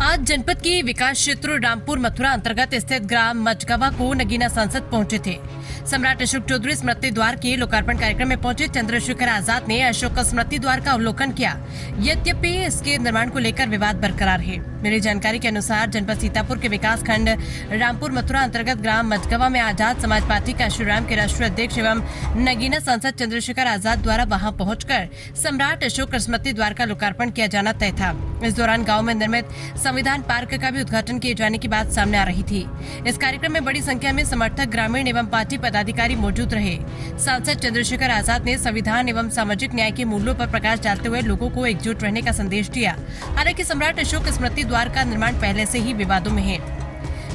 आज जनपद के विकास क्षेत्र रामपुर मथुरा अंतर्गत स्थित ग्राम मचगवा को नगीना सांसद पहुंचे थे। सम्राट अशोक चौधरी स्मृति द्वार के लोकार्पण कार्यक्रम में पहुंचे चंद्रशेखर आजाद ने अशोक स्मृति द्वार का अवलोकन किया। यद्यपि इसके निर्माण को लेकर विवाद बरकरार है। मिली जानकारी के अनुसार जनपद सीतापुर के विकास खंड रामपुर मथुरा अंतर्गत ग्राम मचगवा में आजाद समाज पार्टी काशीराम के राष्ट्रीय अध्यक्ष एवं नगीना सांसद चंद्रशेखर आजाद द्वारा वहां पहुंचकर सम्राट अशोक स्मृति द्वार का लोकार्पण किया जाना तय था। इस दौरान गांव में निर्मित संविधान पार्क का भी उद्घाटन किए जाने की बात सामने आ रही थी। इस कार्यक्रम में बड़ी संख्या में समर्थक, ग्रामीण एवं पार्टी पदाधिकारी मौजूद रहे। सांसद चंद्रशेखर आजाद ने संविधान एवं सामाजिक न्याय के मूल्यों पर प्रकाश डालते हुए लोगों को एकजुट रहने का संदेश दिया। हालांकि सम्राट अशोक स्मृति द्वार का निर्माण पहले से ही विवादों में है।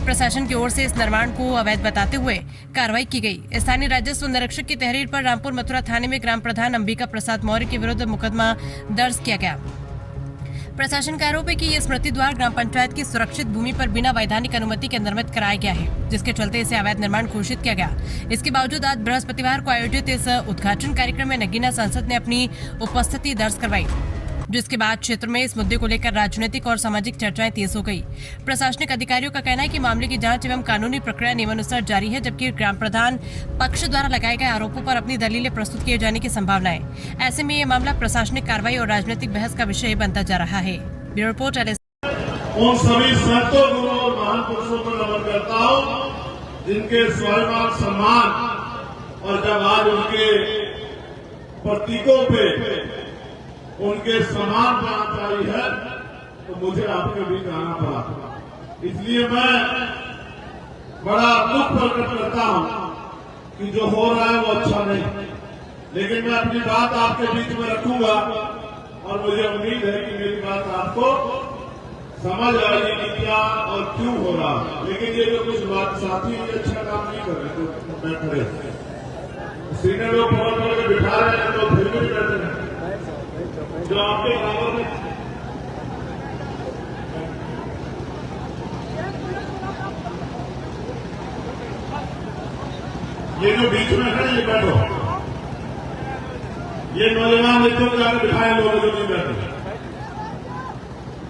प्रशासन की ओर से इस निर्माण को अवैध बताते हुए कार्रवाई की गई। स्थानीय राजस्व निरीक्षक की तहरीर पर रामपुर मथुरा थाने में ग्राम प्रधान अंबिका प्रसाद मौर्य के विरुद्ध मुकदमा दर्ज किया गया। प्रशासन का आरोप है कि ये स्मृति द्वार ग्राम पंचायत की सुरक्षित भूमि पर बिना वैधानिक अनुमति के निर्मित कराया गया है, जिसके चलते इसे अवैध निर्माण घोषित किया गया। इसके बावजूद आज बृहस्पतिवार को आयोजित इस उद्घाटन कार्यक्रम में नगीना सांसद ने अपनी उपस्थिति दर्ज करवाई, जिसके बाद क्षेत्र में इस मुद्दे को लेकर राजनीतिक और सामाजिक चर्चाएं तेज हो गई। प्रशासनिक अधिकारियों का कहना है कि मामले की जांच एवं कानूनी प्रक्रिया नियमानुसार जारी है, जबकि ग्राम प्रधान पक्ष द्वारा लगाए गए आरोपों पर अपनी दलीलें प्रस्तुत किए जाने की संभावना है। ऐसे में ये मामला प्रशासनिक कार्रवाई और राजनीतिक बहस का विषय बनता जा रहा है। Bureau report. उन सभी संतों, गुरुओं और महान पुरुषों को नमन करता हूँ जिनके स्वाभिमान, सम्मान और जब आज उनके प्रतीकों पे उनके सम्मान पाना है तो मुझे आपके बीच आना पड़ा। इसलिए मैं बड़ा दुख प्रकट करता हूं कि जो हो रहा है वो अच्छा नहीं, लेकिन मैं अपनी बात आपके बीच में रखूंगा और मुझे उम्मीद है कि मेरी बात आपको समझ आएगी कि क्या और क्यों हो रहा है। लेकिन ये जो कुछ बात साथी अच्छा काम नहीं कर रहे तो मैं खड़े सीनियर लोग पकड़ के बिठा रहे हैं तो फिर भी बैठे हैं जो आपके बराबर में। ये जो बीच में है ये बैठो, ये नौजवान मित्रों को जाकर बिठाए लोग जो नहीं बैठे,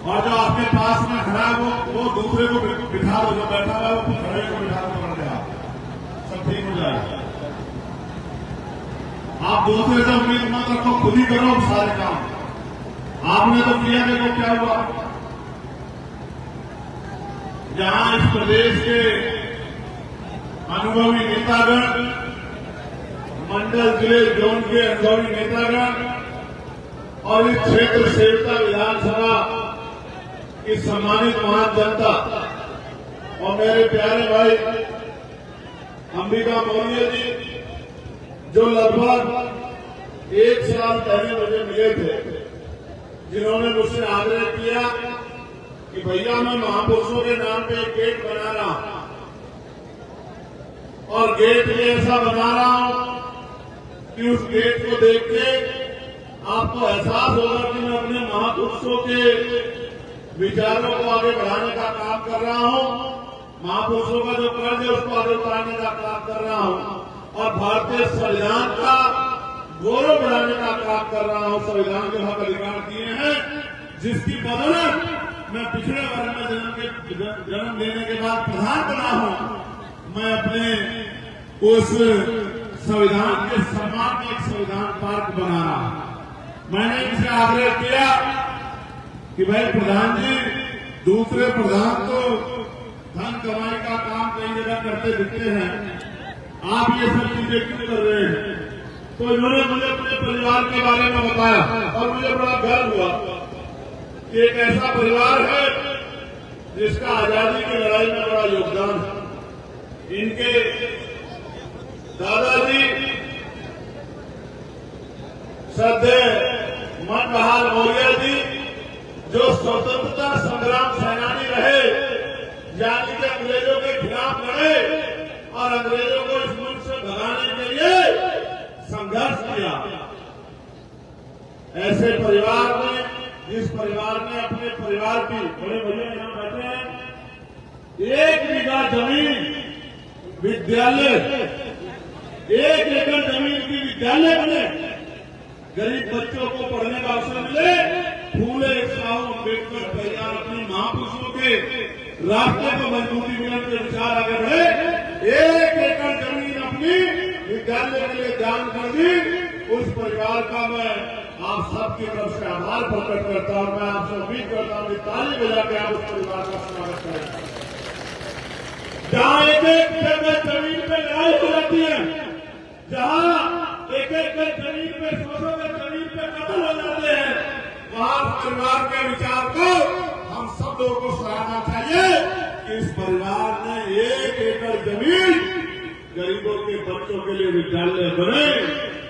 और जो आपके पास में खड़ा है वो दूसरे को बिठा दो, जो बैठा हुआ है वो खड़े को बिठा दो, पकड़ आप सब ठीक हो जाएगा। आप दूसरे से उम्मीद मत रखो, खुद ही करो सारे काम। आपने तो किया, देखो क्या हुआ। जहां इस प्रदेश के अनुभवी नेतागण, मंडल, जिले, जोन के अनुभवी नेतागण और इस क्षेत्र सेवता विधानसभा की सम्मानित महान जनता और मेरे प्यारे भाई अंबिका मौर्य जी, जो लगभग 1 साल पहले मुझे मिले थे, जिन्होंने मुझसे आग्रह किया कि भैया मैं महापुरुषों के नाम पे एक गेट बना रहा हूं और गेट भी ऐसा बना रहा हूं कि उस गेट को देख के आपको एहसास होगा कि मैं अपने महापुरुषों के विचारों को आगे बढ़ाने का काम कर रहा हूं, महापुरुषों का जो कर्ज है उसको आगे बढ़ाने का काम कर रहा हूं और भारतीय संविधान का गौरव बढ़ाने का काम कर रहा हूं। संविधान के हक अधिकार दिए हैं जिसकी बदौलत मैं पिछड़े वर्ग में जन्म लेने के बाद प्रधान बना हूं। मैं अपने उस संविधान के सम्मान में एक संविधान पार्क बना रहा हूं। मैंने इनसे आग्रह किया कि भाई प्रधान जी, दूसरे प्रधान तो धन कमाई का काम कई जगह करते दिखते हैं, आप ये सब चीजें क्यों कर रहे हैं? तो इन्होंने मुझे अपने परिवार के बारे में बताया और मुझे बड़ा गर्व हुआ कि एक ऐसा परिवार है जिसका आजादी की लड़ाई में बड़ा योगदान है। इनके दादाजी श्रद्धेय मनबहाल मौर्य जी, जो स्वतंत्रता संग्राम सेनानी रहे, यानी कि अंग्रेजों के खिलाफ लड़े और अंग्रेजों को इस मुल्क से भगाने के लिए संघर्ष किया। ऐसे परिवार में, जिस परिवार ने अपने परिवार की, बड़े भैया यहां बैठे हैं, 1 बीघा जमीन विद्यालय, 1 एकड़ जमीन की विद्यालय बने, गरीब बच्चों को पढ़ने का अवसर मिले फूले साहू अम्बेडकर परिवार अपने महापुरुषों के रास्ते को मजबूती मिलने के विचार आगे बढ़े। 1 एकड़ जमीन अपनी विद्यालय के लिए दान कर दी। उस परिवार का मैं आप सबकी तरफ से आभार प्रकट करता हूं। मैं आपसे उम्मीद करता हूं कि ताली बजा के आप उस परिवार का स्वागत करें। जहां एक जगह जमीन पे लड़ाई हो जाती है, जहां एक जमीन पे 100 जमीन पे कत्ल हो जाते हैं, वहां परिवार के विचार को हम सब लोगों को सराहना चाहिए कि इस परिवार ने 1 एकड़ जमीन गरीबों के बच्चों के लिए विद्यालय बने,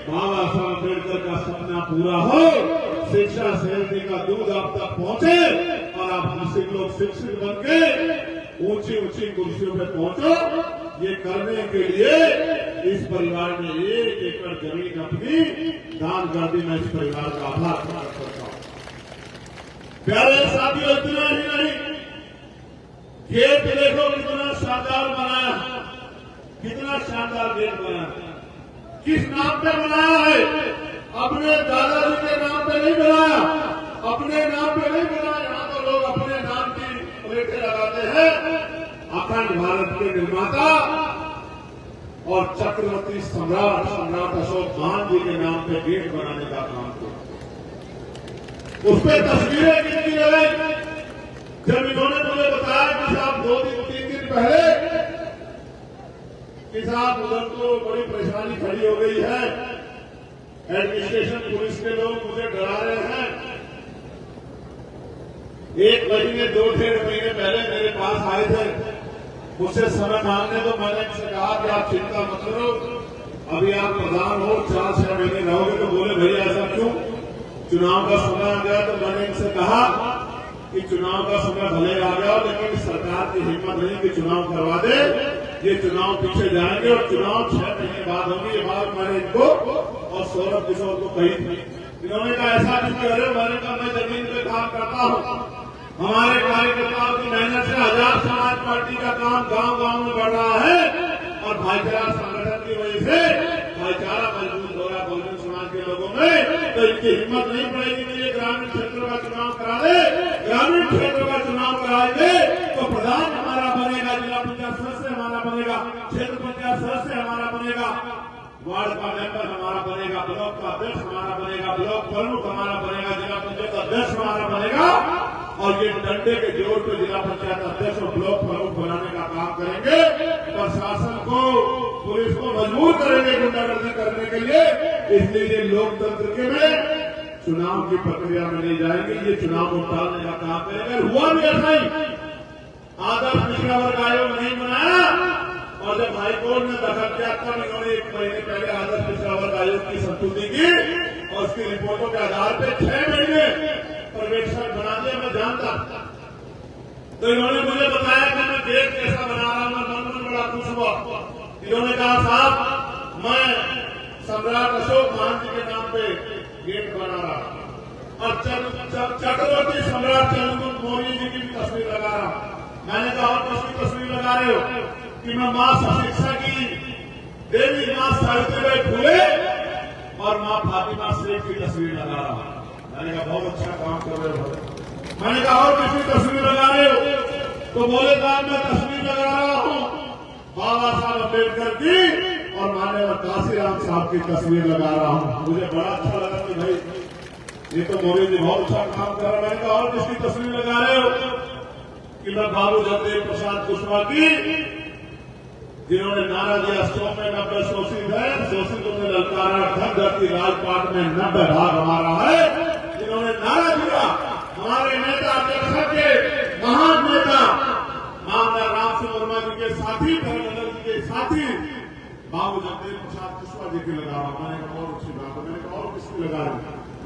बाबा साहब अम्बेडकर का सपना पूरा हो, शिक्षा शहरी का दूध आप तक पहुंचे और आप लोग शिक्षित बन के ऊंची ऊंची कुर्सियों पे पहुंचो। ये करने के लिए इस परिवार ने 1 एकड़ जमीन अपनी दान कर दी। मैं इस परिवार का आभार प्रकट करता हूं। प्यारे साथियों, इतना ही नहीं, गेट देखो कितना शानदार बनाया, कितना शानदार गेट बनाया। किस नाम पे बनाया है? अपने दादाजी के नाम पे नहीं बनाया, अपने नाम पे नहीं बनाया। यहाँ तो लोग अपने नाम की प्लेटें लगाते हैं। अखंड भारत के निर्माता और चक्रवर्ती सम्राट अशोक महान जी के नाम पे गेट बनाने का काम किया। उस पर तस्वीरें कितनी लगाई। जब इन्होंने मुझे बताया कि साहब 2-3 दिन पहले कि साहब उधर तो बड़ी परेशानी खड़ी हो गई है, एडमिनिस्ट्रेशन पुलिस के लोग मुझे डरा रहे हैं। 1 महीने 2-1.5 महीने पहले मेरे पास आए थे, मुझसे समय मांगने। तो मैंने इनसे कहा कि आप चिंता मत करो, अभी आप प्रधान हो, 4-6 महीने रहोगे। तो बोले भैया ऐसा क्यों? चुनाव का समय आ गया। तो मैंने इनसे कहा कि चुनाव का समय भले आ गया, लेकिन सरकार की हिम्मत नहीं कि चुनाव करवा दे। ये चुनाव पीछे जाएंगे और चुनाव 6 महीने बाद होंगे। ये बात मैंने इनको और सौरभ किशोर को कही थी। इन्होंने कहा ऐसा नहीं कह रहे। मैंने कहा मैं जमीन पे काम करता हूँ, हमारे कार्यकर्ताओं की मेहनत से आजाद समाज पार्टी का काम गांव-गांव में बढ़ रहा है और भाईचारा संगठन की वजह से भाईचारा मजबूत हो रहा है बहुजन समाज के लोगों में। तो इनकी हिम्मत नहीं पड़ेगी कि ये ग्रामीण क्षेत्रों का चुनाव करा दे। ग्रामीण क्षेत्रों का चुनाव कराएंगे तो प्रधान हमारा बनेगा, जिला पंचायत सदस्य हमारा बनेगा, क्षेत्र पंचायत सदस्य हमारा बनेगा, वार्ड का मेंबर हमारा बनेगा, ब्लॉक का अध्यक्ष हमारा बनेगा, ब्लॉक प्रमुख हमारा बनेगा, जिला पंचायत अध्यक्ष हमारा बनेगा। और ये डंडे के जोर पे जिला पंचायत अध्यक्ष और ब्लॉक प्रमुख बनाने का काम करेंगे। प्रशासन को, पुलिस को मजबूर करेंगे गुंडागर्दी करने के लिए। इसलिए ये लोकतंत्र के में चुनाव की प्रक्रिया में नहीं जाएंगे, ये चुनाव को टालने का काम करेंगे। हुआ भी ऐसा ही। आदर्श पिछड़ा वर्ग आयोग नहीं बनाया और जब हाईकोर्ट ने दखल किया तब इन्होंने 1 महीने पहले आदर्श पिछड़ा वर्ग आयोग की संस्तुति की और उसकी रिपोर्टों के आधार पर 6 महीने पर्यवेक्षक बना दिया। मैं जानता तो इन्होंने मुझे बताया कि मैं गेट कैसा बना रहा हूं। मैं मन में बड़ा खुश हुआ। इन्होंने कहा साहब मैं सम्राट अशोक महान जी के नाम पे गेट बना रहा और चक्रवर्ती सम्राट चंद्रगुप्त मौर्य जी की भी तस्वीर लगा रहा। मैंने कहा और किसकी तस्वीर लगा रहे हो? कि मैं मां शिक्षा की देवी मां सावित्रीबाई फुले और मां फातिमा शेख की तस्वीर लगा रहा। मैंने कहा बहुत अच्छा काम कर रहे हो। मैंने कहा और किसकी तस्वीर लगा रहे हो? तो बोले साहब मैं तस्वीर लगा रहा हूं बाबा साहब अम्बेडकर की और माननीय काशीराम साहब की तस्वीर लगा रहा हूं। मुझे बड़ा अच्छा लगा कि भाई ये तो मोदी जी बहुत अच्छा काम कर रहे हैं। मैंने कहा और किसकी तस्वीर लगा रहे हो? कि मैं बाबू जगदेव प्रसाद कुशवाहा की, जिन्होंने नारा दिया 100 में 90 शोषित है, शोषितों ने ललकारा धन धरती राजपाट में 90 भाग हमारा है। जिन्होंने नारा दिया हमारे नेता अध्यक्ष के महान नेता मामला राम सिंह वर्मा जी के साथी, धर्मेंद्र जी के साथी बाबू जगदेव प्रसाद कुशवाहा जी की लगा रहा। मैंने कहा और अच्छी बात है। मैंने कहा और किसकी लगा रही?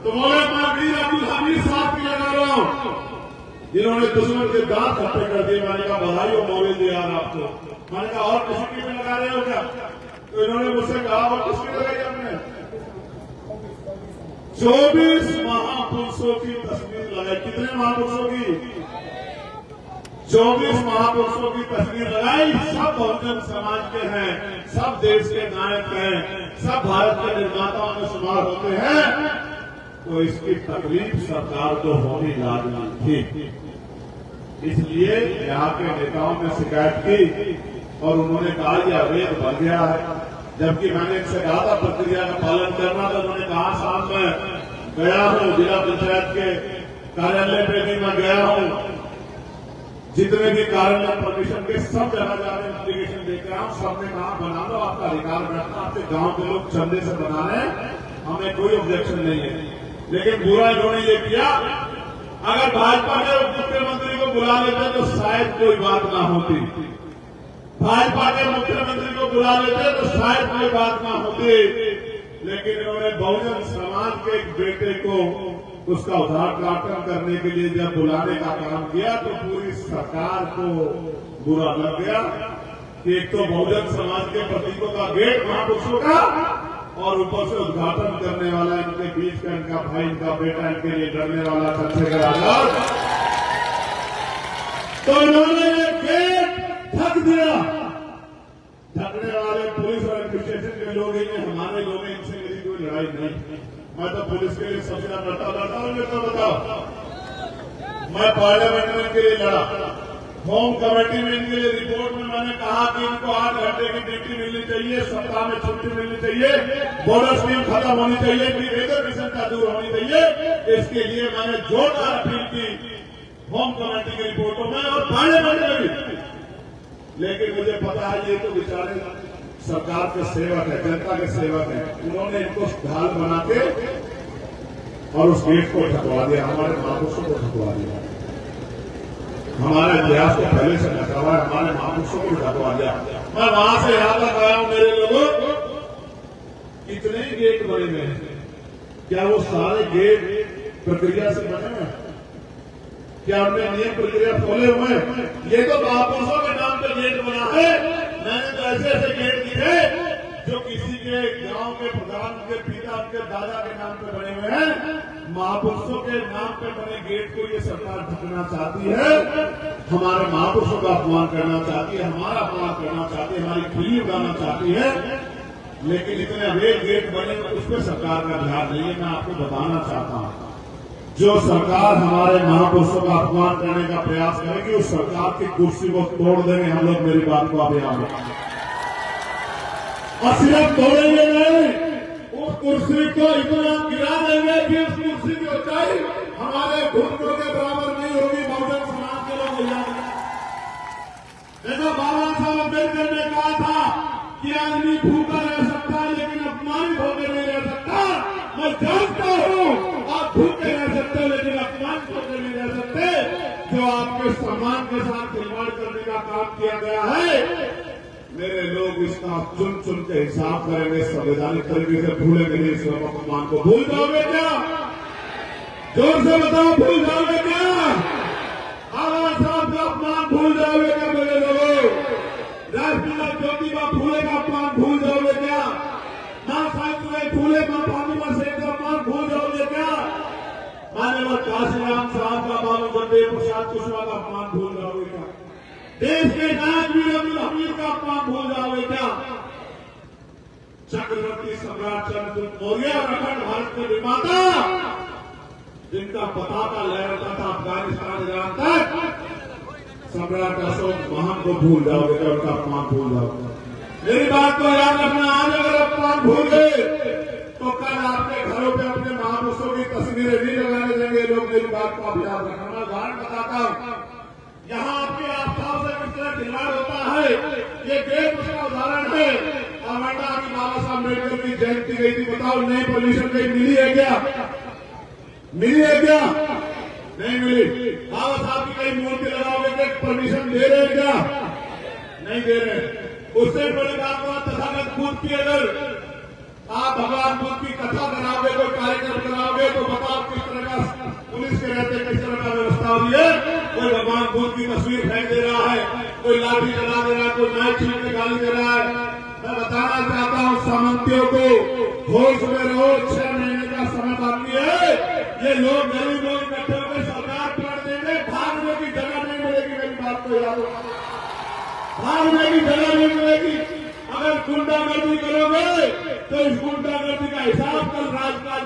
तो बोले मैं वीर अब्दुल हमीद साहब की लगा रहा हूं, जिन्होंने दुश्मन के दांत खट्टे कर दिए। मैंने कहा बधाई हो मौर्य जी यार आपको। मैंने कहा और किसी की भी लगा रहे हो क्या? तो इन्होंने मुझसे कहा और किसकी लगाई आपने? 24 महापुरुषों की तस्वीर लगाई। कितने महापुरुषों की? 24 महापुरुषों की तस्वीर लगाई। सब बहुजन समाज के हैं, सब देश के नायक हैं, सब भारत के निर्माताओं में शुमार होते हैं। तो इसकी तकलीफ सरकार को होनी लाजमी थी। इसलिए यहाँ के नेताओं ने शिकायत की और उन्होंने कहा यह अवैध बन गया है। जबकि मैंने इनसे कहा था प्रक्रिया का पालन करना, तो उन्होंने कहा साहब मैं गया हूँ जिला पंचायत के कार्यालय पे भी मैं गया हूँ, जितने भी कार्यालय परमिशन के सब जगह जाकर एप्लीकेशन देकर आया हूँ। सबने कहा बना लो, आपका अधिकार बैठना, आपके गांव के लोग चंदे से बना रहे हैं, हमें कोई ऑब्जेक्शन नहीं है। लेकिन बुरा इन्होंने ये किया, अगर भाजपा के मुख्यमंत्री को बुला लेते तो शायद कोई बात ना होती, भाजपा के मुख्यमंत्री को बुला लेते तो शायद कोई बात ना होती। लेकिन इन्होंने बहुजन समाज के एक बेटे को उसका उद्घाटन करने के लिए जब बुलाने का काम किया तो पूरी सरकार को बुरा लग गया कि एक तो बहुजन समाज के प्रतीकों का गेट महापुरुषों का और ऊपर से उद्घाटन करने वाला इनके बीच का इनका भाई, इनका बेटा, इनके लिए लड़ने वाला चंद्रशेखर आजाद। तो इन्होंने ये गेट ढक दिया। ढकने वाले पुलिस और एडमिनिस्ट्रेशन के लोग ही हैं, हमारे लोग हैं, इनसे मेरी कोई लड़ाई नहीं। मैं तो पुलिस के लिए सबसे ज्यादा लड़ता हूँ। तो बताओ, मैं पार्लियामेंट में इनके लिए लड़ा, होम कमेटी में इनके लिए रिपोर्ट में मैंने कहा कि इनको 8 घंटे की ड्यूटी मिलनी चाहिए, सप्ताह में छुट्टी मिलनी चाहिए, बोनस स्कीम खत्म होनी चाहिए, रिजर्वेशन का दूर होनी चाहिए। इसके लिए मैंने जोरदार अपील की होम कमेटी की रिपोर्टों में और पार्लियामेंट में भी। लेकिन मुझे पता है ये तो बेचारे सरकार के सेवक है, जनता के सेवक है, उन्होंने इनको ढाल बना के और उस गेट को ढकवा दिया, हमारे महापुरुषों को ढकवा दिया, हमारे इतिहास को पहले से ढका हुआ है, हमारे महापुरुषों को ढकवा दिया। मैं वहां से यहां तक आया हूं, मेरे लोगों कितने गेट बने हुए हैं, क्या वो सारे गेट प्रक्रिया से बने हुए हैं? क्या उनमें नियम प्रक्रिया खोले हुए हैं? ये तो महापुरुषों के नाम पे गेट बना है। मैंने तो ऐसे ऐसे गेट दिखे जो किसी के गांव के प्रधान के पिता के दादा के नाम पे बने हुए हैं। महापुरुषों के नाम पे बने गेट को ये सरकार ढकना चाहती है, हमारे महापुरुषों का अपमान करना चाहती है, हमारा अपमान करना चाहती है, हमारी खिल्ली उड़ाना चाहती है। लेकिन इतने अवैध गेट बने उस पर सरकार का ध्यान नहीं है। मैं आपको बताना चाहता हूं, जो सरकार हमारे महापुरुषों का अपमान करने का प्रयास करेगी उस सरकार की कुर्सी को तोड़ देंगे हम लोग। मेरी बात को आप याद रखें, और सिर्फ तोड़ेंगे नहीं, उस कुर्सी को इतना गिरा देंगे कि उस कुर्सी की ऊंचाई हमारे घुटनों के बराबर नहीं होगी। बहुजन समाज के लोग याद रखें, जैसा बाबा साहब अम्बेडकर ने कहा था कि आदमी भूखा रह सकता है लेकिन अपमानित होकर नहीं रह सकता। मैं जानता हूं आप भूखे रह सकते हो लेकिन अपमानित होकर नहीं रह सकते। जो आपके सम्मान के साथ खिलवाड़ करने का काम किया गया है, मेरे लोग इसका चुन चुन के हिसाब करेंगे, संवैधानिक तरीके से भूलेंगे नहीं। इस अपमान को भूल जाओगे क्या? जोर से बताओ, भूल जाओगे क्या? बाबा साहब का अपमान भूल जाओगे क्या मेरे लोगों? राष्ट्रपिता ज्योतिबा फूले का अपमान भूल जाओगे क्या? मां सावित्रीबाई फूले, मां भानुमा सेन का अपमान भूल जाओगे क्या? मान्यवर काशीराम साहब का, बाबू जगदेव प्रसाद कुशवाहा का अपमान भूल जाओगे क्या? देश के नायक वीर अब्दुल हमीद का अपमान भूल जाओगे क्या? चक्रवर्ती सम्राट चंद्रगुप्त मौर्य और अखंड भारत के निर्माता, जिनका पताका लहराता था अफगानिस्तान ईरान तक, सम्राट अशोक महान को भूल जाओगे क्या? उनका अपमान भूल जाओगे? मेरी बात को याद रखना, आज अगर अपमान भूल गए तो कल आपके घरों पे अपने महापुरुषों की तस्वीरें नहीं लगाने देंगे लोग। मेरी बात को आप याद रखना। मैं उदाहरण बताता हूं, यहाँ आपकी आस्थाओं से किस तरह खिलवाड़ होता है, ये गेट उसका उदाहरण है। अमेरिका की बाबा साहब अम्बेडकर की जयंती गई थी, बताओ नई परमिशन कहीं मिली है क्या? मिली है क्या? नहीं मिली। बाबा साहब की कहीं मूर्ति लगाओगे क्या परमिशन दे रहे हैं क्या? नहीं दे रहे। उससे बड़ी बात हुआ तथागत बुद्ध की, अगर आप भगवान बुद्ध की कथा कराओगे, कोई कार्यक्रम कराओगे तो बताओ किस तरह का पुलिस के रहते किस तरह का व्यवस्था होगी है। कोई भगवान बुद्ध की तस्वीर फेंक दे रहा है, कोई लाठी चला दे रहा है, कोई नाइट छीन के गाली दे रहा है। मैं बताना चाहता हूं सामंतियों को, होश में रहो, 6 महीने का समय बाकी है। ये लोग गरीब लोग इकट्ठे होकर सरकार पलट देंगे, भागने की जगह नहीं मिलेगी। मेरी बात को याद रखो, भागने की जगह नहीं मिलेगी। अगर गुंडागर्दी करोगे तो इस गुंडागर्दी का हिसाब कल राजपाल